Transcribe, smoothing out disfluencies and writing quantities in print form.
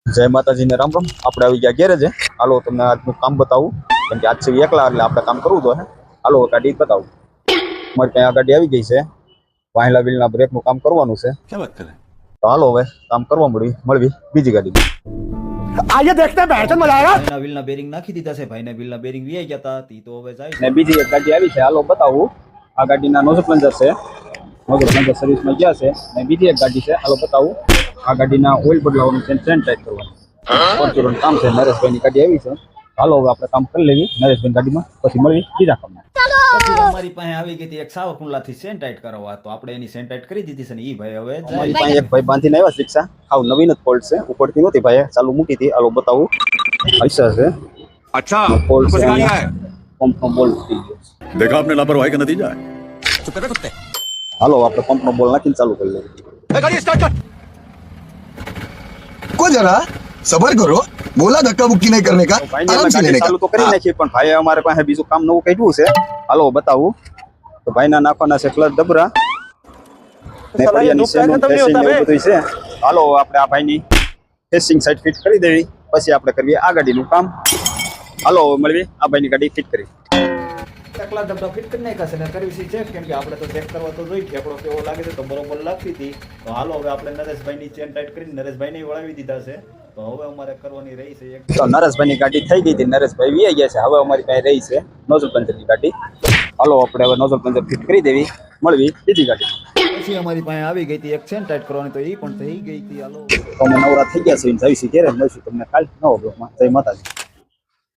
જય માતાજીને રામ રામ. આપણે આવી ગયા ગેરેજે. હાલો તમને આજનું કામ બતાવું, કેમ કે આજ છે એકલા એટલે આપણે કામ કરવું તો હે. હાલો ગાડી બતાવું. મારી ત્યાં આ ગાડી આવી ગઈ છે. વાહિલા વ્હીલના બ્રેકનું કામ કરવાનું છે. क्या बात कर रहे हैं? તો હાલો હવે કામ કરવા મળવી બીજી ગાડી. आइए देखते हैं बैठन मजा आएगा। ભાઈના વ્હીલના બેરિંગ નાખી દીધા છે. ભાઈના વ્હીલના બેરિંગ વીઆઈ ગયા હતા તી તો હવે જાય છે. ને બીજી એક ગાડી આવી છે. હાલો બતાવું. આ ગાડીના નોઝલ પ્લન્જર છે. નોઝલ પ્લન્જર સર્વિસમાં ગયા છે. ને બીજી એક ગાડી છે. હાલો બતાવું. આ ગાડીના ઓઇલ બદલાવાનું છે, ચેન ટાઈટ કરવાનું. ફોર્ચ્યુનર કામ છે. નરેશભાઈની ગાડી આવી છે. હાલો હવે આપણે કામ કરી લેવી નરેશભાઈની ગાડીમાં, પછી મળવી બીજા કામમાં. પછી અમારી પાસે આવી ગઈ હતી એક સાવરકુંડલાથી સેન ટાઈટ કરાવવા, તો આપણે એની સેન ટાઈટ કરી દીધી છે ને ઈ ભાઈ હવે અમારી જાય. પાસે એક ભાઈ બાંધીને આવ્યા છે રિક્ષા. હાવ નવીન જ ફોલ્ટ છે, ઉપરથી નહોતી ભાઈ ચાલુ મૂકી હતી. હાલો બતાવું. પૈસા છે. अच्छा ફોલ્ટ तुमको છે. सिखाया है પંપનો બોલ થઈ ગયો. देखा आपने लापरवाही का नतीजा है હાલો આપણે પંપનો બોલ નાખીને ચાલુ કરી લેવી. को जरा सबर करो, बोला धक्का मुक्की नहीं करने का, ભાઈને आराम અમે से ગાડી लेने ચાલુ તો का। કરી નાખી, પણ ભાઈએ અમારે પાસે બીજું કામ નવું કાઢ્યું છે. હાલો બતાવું. તો ભાઈના નાખવાના છે ક્લચ ડબરા ને પરિયાની સેનો ફેસિંગ ને એવું બધું છે. હાલો આપણે આ ભાઈની ફેસિંગ સાઈડ ફિટ કરી દેવી, પછી આપણે કરવી આ ગાડીનું કામ. હાલો મળવી આ ભાઈની ગાડી ફિટ કરી. એકલા ડબ્બા ફિટ કરી નાખ્યા છે ને કરવી છે ચેક, કેમ કે આપણે તો ચેક કરવા તો જોઈ ઠેકડો કેવો લાગે છે તો બરોબર લાગતી હતી. તો હાલો હવે આપણે નરેશભાઈની ચેન ટાઈટ કરીને નરેશભાઈને વળાવી દીધા છે. તો હવે અમારે કરવાની રહી છે એક. તો નરેશભાઈની ગાડી થઈ ગઈ હતી, નરેશભાઈ વી ગયા છે. હવે અમારી પાસે રહી છે નોઝલ પ્લન્જરની ગાડી. હાલો આપણે હવે નોઝલ પ્લન્જર ફિટ કરી દેવી, મળવી બીજી ગાડી. પછી અમારી પાસે આવી ગઈ હતી એક ચેન ટાઈટ કરવાની, તો એ પણ થઈ ગઈ હતી. હાલો તો અમે નવરા થઈ ગયા છે, જઈશું ઘેરે મળીશું તમને કાલ નવો બ્લોગમાં. જય માતાજી.